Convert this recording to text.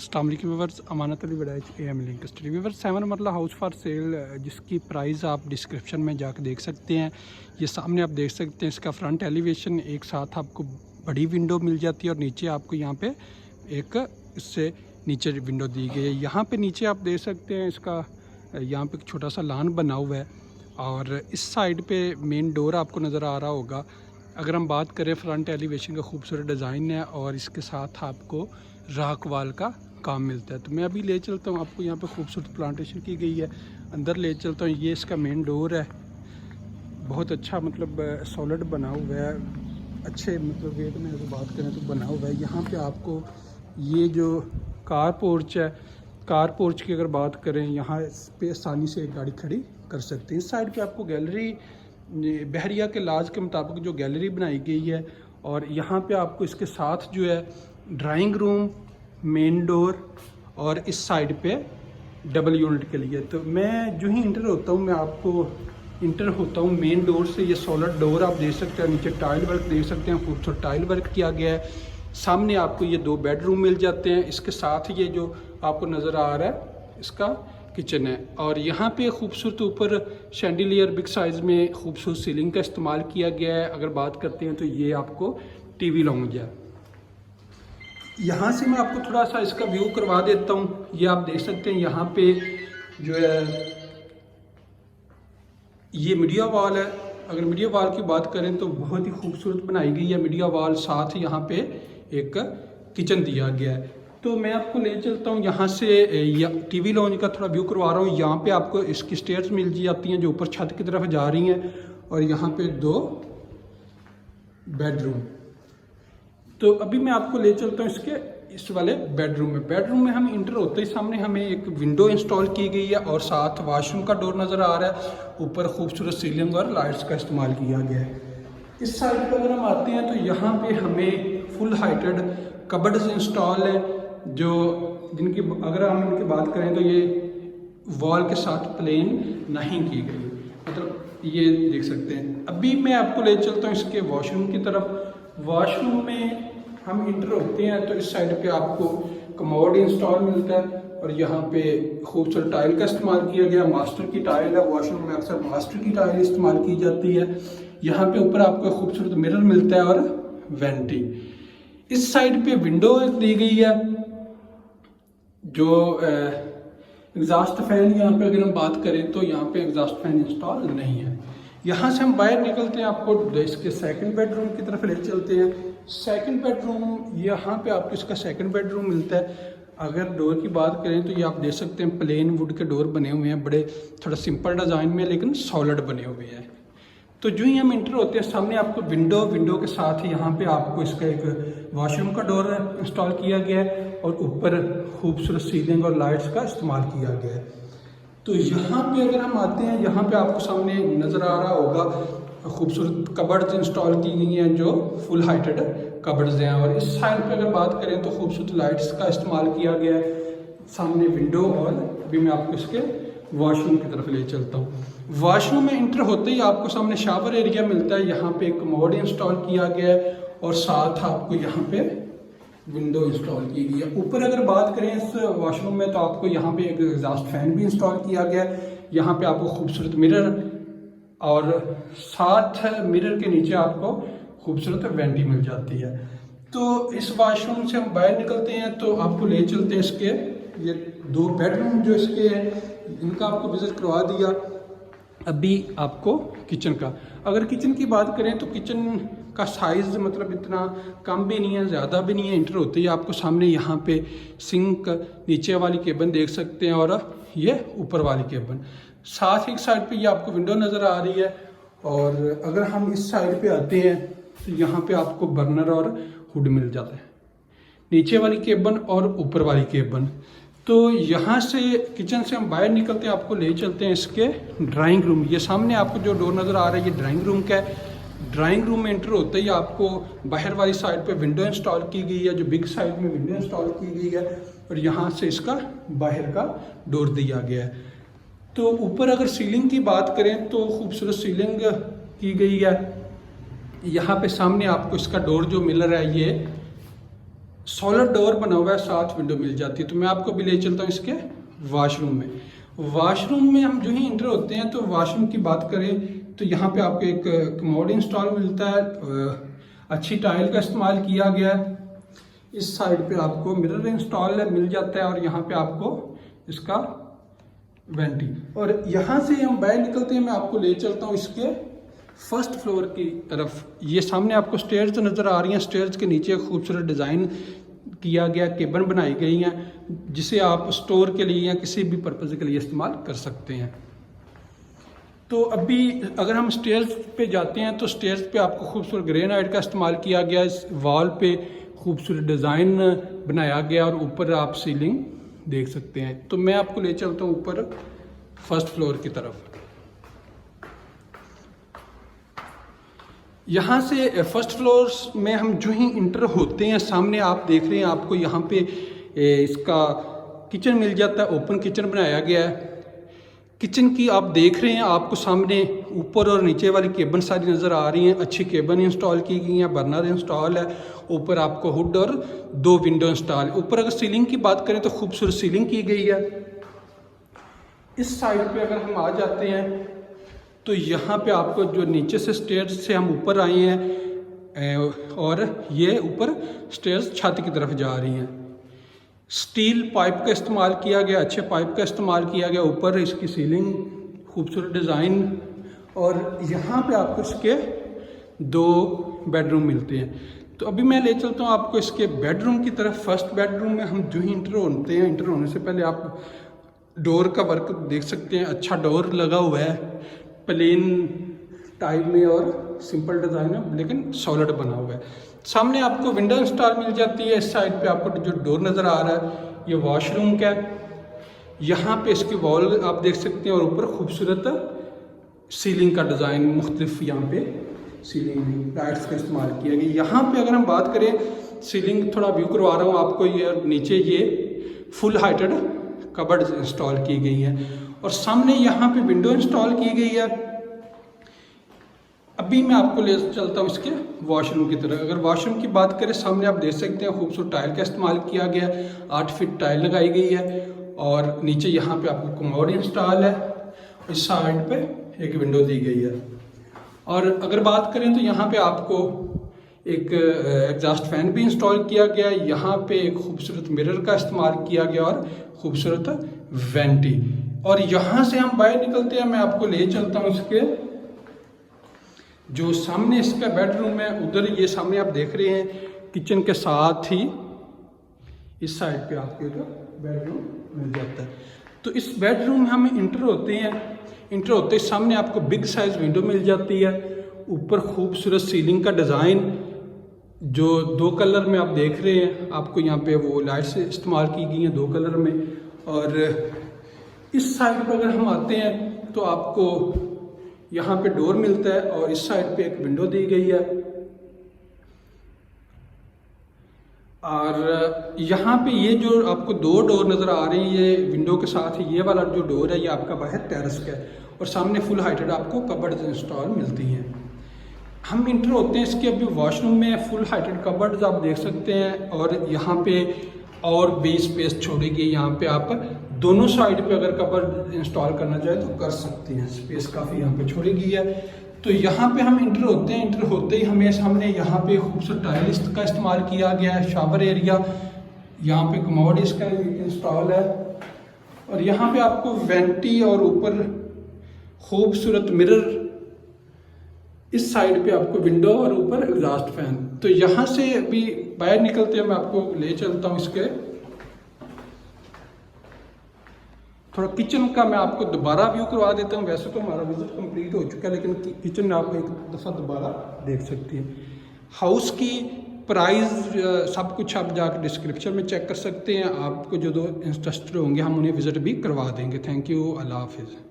अस्सलाम वालेकुम viewers, Amanat Ali बड़ाइच AM link study viewers 7 मरला हाउस फॉर सेल, जिसकी प्राइस आप डिस्क्रिप्शन में जाकर देख सकते हैं। ये सामने आप देख सकते हैं, इसका फ्रंट एलिवेशन एक साथ आपको बड़ी विंडो मिल जाती है और नीचे आपको यहाँ पे एक इससे नीचे विंडो दी गई है। यहाँ पे नीचे आप देख सकते हैं इसका यहाँ पे एक छोटा सा लान बना हुआ है और इस साइड पे मेन डोर आपको नज़र आ रहा होगा। अगर हम बात करें फ्रंट एलिवेशन का खूबसूरत डिज़ाइन है और इसके साथ आपको राख वाल का काम मिलता है। तो मैं अभी ले चलता हूँ आपको, यहाँ पे खूबसूरत प्लांटेशन की गई है, अंदर ले चलता हूँ। ये इसका मेन डोर है, बहुत अच्छा मतलब सॉलिड बना हुआ है, अच्छे मतलब वेट में अगर बात करें तो बना हुआ है। यहाँ पे आपको ये जो कार पोर्च है, कार पोर्च की अगर बात करें, यहाँ पे आसानी से एक गाड़ी खड़ी कर सकते हैं। इस साइड पे आपको गैलरी बहरिया के लाज के मुताबिक जो गैलरी बनाई गई है और यहाँ पे आपको इसके साथ जो है ड्राइंग रूम, मेन डोर और इस साइड पे डबल यूनिट के लिए। तो मैं जो ही इंटर होता हूँ, मैं आपको इंटर होता हूँ मेन डोर से। ये सॉलिड डोर आप देख सकते हैं, नीचे टाइल वर्क देख सकते हैं, खूबसूरत टाइल वर्क किया गया है। सामने आपको ये 2 बेडरूम मिल जाते हैं। इसके साथ ये जो आपको नज़र आ रहा है इसका किचन है और यहाँ पे खूबसूरत ऊपर शैंडिलियर बिग साइज़ में खूबसूरत सीलिंग का इस्तेमाल किया गया है। अगर बात करते हैं तो ये आपको टीवी लाउंज है। यहाँ से मैं आपको थोड़ा सा इसका व्यू करवा देता हूँ। ये आप देख सकते हैं, यहाँ पे जो है ये मीडिया वॉल है। अगर मीडिया वॉल की बात करें तो बहुत ही खूबसूरत बनाई गई है मीडिया वॉल, साथ यहाँ पे एक किचन दिया गया है। तो मैं आपको ले चलता हूँ यहाँ से टीवी लॉन्ज का थोड़ा व्यू करवा रहा हूँ। यहाँ पे आपको इसकी स्टेयर्स मिल जाती हैं जो ऊपर छत की तरफ जा रही हैं और यहाँ पे 2 बेडरूम। तो अभी मैं आपको ले चलता हूँ इसके इस वाले बेडरूम में। बेडरूम में हम इंटर होते ही सामने हमें एक विंडो इंस्टॉल की गई है और साथ वॉशरूम का डोर नज़र आ रहा है। ऊपर खूबसूरत सीलिंग और लाइट्स का इस्तेमाल किया गया है। इस साइड पर अगर हम आते हैं तो यहाँ पे हमें फुल हाइटेड कबर्ड्स इंस्टॉल है, जो जिनकी अगर हम इनकी बात करें तो ये वॉल के साथ प्लेन नहीं की गई, मतलब ये देख सकते हैं। अभी मैं आपको ले चलता हूँ इसके वॉशरूम की तरफ। वॉशरूम में हम इंटर होते हैं तो इस साइड पे आपको कमोड इंस्टॉल मिलता है और यहाँ पे खूबसूरत टाइल का इस्तेमाल किया गया। मास्टर की टाइल है, वॉशरूम में अक्सर मास्टर की टाइल इस्तेमाल की जाती है। यहाँ पे ऊपर आपको खूबसूरत मिरर मिलता है और वेंटी। इस साइड पे विंडो दी गई है जो एग्जॉस्ट फैन, यहाँ पे अगर हम बात करें तो यहाँ पे एग्जॉस्ट फैन इंस्टॉल नहीं है। यहाँ से हम बाहर निकलते हैं, आपको इसके सेकंड बेडरूम की तरफ ले चलते हैं। सेकंड बेडरूम, यहाँ पे आपको इसका सेकंड बेडरूम मिलता है। अगर डोर की बात करें तो ये आप देख सकते हैं प्लेन वुड के डोर बने हुए हैं, बड़े थोड़ा सिंपल डिज़ाइन में लेकिन सॉलिड बने हुए हैं। तो जो ही हम इंटर होते हैं सामने आपको विंडो के साथ ही यहाँ पे आपको इसका एक वॉशरूम का डोर इंस्टॉल किया गया है और ऊपर खूबसूरत सीलिंग और लाइट्स का इस्तेमाल किया गया है। तो यहाँ पे अगर हम आते हैं, यहाँ पे आपको सामने नज़र आ रहा होगा खूबसूरत कबर्ड्स इंस्टॉल की गई हैं जो फुल हाइटेड कबर्ड्स हैं। और इस साइड पे अगर बात करें तो खूबसूरत लाइट्स का इस्तेमाल किया गया है। सामने विंडो और अभी मैं आपको इसके वॉशरूम की तरफ ले चलता हूँ। वॉशरूम में इंटर होते ही आपको सामने शावर एरिया मिलता है। यहाँ पे एक कमोड इंस्टॉल किया गया है और साथ आपको यहाँ पे विंडो इंस्टॉल की गई है। ऊपर अगर बात करें इस वॉशरूम में तो आपको यहाँ पे एक एग्जॉस्ट फैन भी इंस्टॉल किया गया है। यहाँ पे आपको खूबसूरत मिरर और साथ मिरर के नीचे आपको खूबसूरत वेंटी मिल जाती है। तो इस वॉशरूम से हम बाहर निकलते हैं तो आपको ले चलते हैं इसके ये 2 बेडरूम जो इसके हैं, इनका आपको विजिट करवा दिया। अभी आपको किचन का, अगर किचन की बात करें तो किचन का साइज़ मतलब इतना कम भी नहीं है, ज़्यादा भी नहीं है। इंटर होते ही आपको सामने यहाँ पे सिंक, नीचे वाली केबन देख सकते हैं और ये ऊपर वाली केबन। साथ ही साइड पे ये आपको विंडो नज़र आ रही है। और अगर हम इस साइड पे आते हैं तो यहाँ पे आपको बर्नर और हुड मिल जाता है, नीचे वाली केबन और ऊपर वाली केबन। तो यहाँ से किचन से हम बाहर निकलते हैं, आपको ले चलते हैं इसके ड्राइंग रूम। ये सामने आपको जो डोर नज़र आ रहा है ये ड्राइंग रूम का है। ड्राइंग रूम में एंटर होते ही आपको बाहर वाली साइड पे विंडो इंस्टॉल की गई है, जो बिग साइड में विंडो इंस्टॉल की गई है और यहाँ से इसका बाहर का डोर दिया गया है। तो ऊपर अगर सीलिंग की बात करें तो खूबसूरत सीलिंग की गई है। यहाँ पे सामने आपको इसका डोर जो मिलर है ये सॉलिड डोर बना हुआ है, साथ विंडो मिल जाती है। तो मैं आपको भी ले चलता हूँ इसके वॉशरूम में। वॉशरूम में हम जो ही इंटर होते हैं तो वॉशरूम की बात करें तो यहाँ पे आपको एक कमोड इंस्टॉल मिलता है, अच्छी टाइल का इस्तेमाल किया गया है। इस साइड पे आपको मिरर इंस्टॉल मिल जाता है और यहाँ पे आपको इसका वेंटी। और यहाँ से हम बाहर निकलते हैं, मैं आपको ले चलता हूँ इसके फर्स्ट फ्लोर की तरफ। ये सामने आपको स्टेयर्स नज़र आ रही हैं। स्टेयर्स के नीचे खूबसूरत डिज़ाइन किया गया, केबन बनाई गई हैं जिसे आप स्टोर के लिए या किसी भी पर्पज़ के लिए इस्तेमाल कर सकते हैं। तो अभी अगर हम स्टेयर्स पे जाते हैं तो स्टेयर्स पे आपको खूबसूरत ग्रेनाइट का इस्तेमाल किया गया, इस वॉल पे खूबसूरत डिज़ाइन बनाया गया और ऊपर आप सीलिंग देख सकते हैं। तो मैं आपको ले चलता हूँ ऊपर फर्स्ट फ्लोर की तरफ। यहाँ से फर्स्ट फ्लोर में हम जो ही इंटर होते हैं, सामने आप देख रहे हैं आपको यहाँ पे इसका किचन मिल जाता है। ओपन किचन बनाया गया है। किचन की आप देख रहे हैं, आपको सामने ऊपर और नीचे वाली केबन सारी नज़र आ रही हैं। अच्छी केबन इंस्टॉल की गई हैं, बर्नर इंस्टॉल है, ऊपर आपको हुड और 2 विंडो इंस्टॉल है। ऊपर अगर सीलिंग की बात करें तो खूबसूरत सीलिंग की गई है। इस साइड पे अगर हम आ जाते हैं तो यहाँ पे आपको जो नीचे से स्टेयर्स से हम ऊपर आए हैं और ये ऊपर स्टेयर्स छत की तरफ जा रही हैं। स्टील पाइप का इस्तेमाल किया गया, अच्छे पाइप का इस्तेमाल किया गया। ऊपर इसकी सीलिंग खूबसूरत डिज़ाइन और यहाँ पे आपको इसके 2 बेडरूम मिलते हैं। तो अभी मैं ले चलता हूँ आपको इसके बेडरूम की तरफ। फर्स्ट बेडरूम में हम जो ही इंटर होते हैं, इंटर होने से पहले आप डोर का वर्क देख सकते हैं। अच्छा डोर लगा हुआ है, प्लेन टाइप में और सिंपल डिज़ाइन है लेकिन सॉलिड बना हुआ है। सामने आपको विंडो इंस्टॉल मिल जाती है। इस साइड पे आपको जो डोर नज़र आ रहा है ये वॉशरूम का है। यहाँ पे इसकी वॉल आप देख सकते हैं और ऊपर खूबसूरत सीलिंग का डिज़ाइन, मुख्तलिफ यहाँ पे सीलिंग लाइट्स का इस्तेमाल किया गया। यहाँ पे अगर हम बात करें, सीलिंग थोड़ा व्यू करवा रहा हूँ आपको। ये नीचे ये फुल हाइटेड कबर्ड इंस्टॉल की गई है और सामने यहाँ पे विंडो इंस्टॉल की गई है। अभी मैं आपको ले चलता हूँ इसके वॉशरूम की तरफ। अगर वॉशरूम की बात करें, सामने आप देख सकते हैं खूबसूरत टाइल का इस्तेमाल किया गया, 8 फीट टाइल लगाई गई है और नीचे यहाँ पे आपको कमोड इंस्टॉल है। इस साइड पे एक विंडो दी गई है। और अगर बात करें तो यहाँ पे आपको एक एग्जॉस्ट फैन भी इंस्टॉल किया गया है। यहाँ पे एक खूबसूरत मिरर का इस्तेमाल किया गया और खूबसूरत वेंटी। और यहाँ से हम बाहर निकलते हैं, मैं आपको ले चलता हूँ इसके जो सामने इसका बेडरूम है। उधर ये सामने आप देख रहे हैं किचन के साथ ही इस साइड पे आपको बेडरूम मिल जाता है। तो इस बेडरूम में हम इंटर होते हैं, इंटर होते ही सामने आपको बिग साइज विंडो मिल जाती है। ऊपर खूबसूरत सीलिंग का डिज़ाइन जो 2 कलर में आप देख रहे हैं, आपको यहाँ पे वो लाइट्स इस्तेमाल की गई हैं 2 कलर में। और इस साइड पर अगर हम आते हैं तो आपको यहाँ पे डोर मिलता है और इस साइड पे एक विंडो दी गई है। और यहाँ पे ये जो आपको 2 डोर नज़र आ रही है, ये विंडो के साथ ही ये वाला जो डोर है ये आपका बाहर टेरेस का है और सामने फुल हाइटेड आपको कबर्ड्स इंस्टॉल मिलती हैं। हम इंटर होते हैं इसके अभी वॉशरूम में। फुल हाइटेड कबर्ड्स आप देख सकते हैं और यहाँ पे और भी स्पेस छोड़ी गई। यहाँ पे आप दोनों साइड पे अगर कबर्ड इंस्टॉल करना चाहे तो कर सकते हैं, स्पेस काफ़ी यहाँ पे छोड़ी गई है। तो यहाँ पे हम इंटर होते हैं, इंटर होते ही हमें सामने यहाँ पे खूबसूरत टाइल्स का इस्तेमाल किया गया है। शावर एरिया, यहाँ पे कमोड इसका इंस्टॉल है और यहाँ पे आपको वेंटी और ऊपर खूबसूरत मिरर। इस साइड पे आपको विंडो और ऊपर एग्जॉस्ट फैन। तो यहाँ से अभी बाहर निकलते हैं, मैं आपको ले चलता हूँ इसके थोड़ा किचन का। मैं आपको दोबारा व्यू करवा देता हूँ। वैसे तो हमारा विजिट कंप्लीट हो चुका है लेकिन किचन में आप एक दफ़ा दोबारा देख सकती हैं। हाउस की प्राइस सब कुछ आप जाकर डिस्क्रिप्शन में चेक कर सकते हैं। आपको जो 2 इंटरेस्टेड होंगे हम उन्हें विज़िट भी करवा देंगे। थैंक यू, अल्लाह हाफिज़।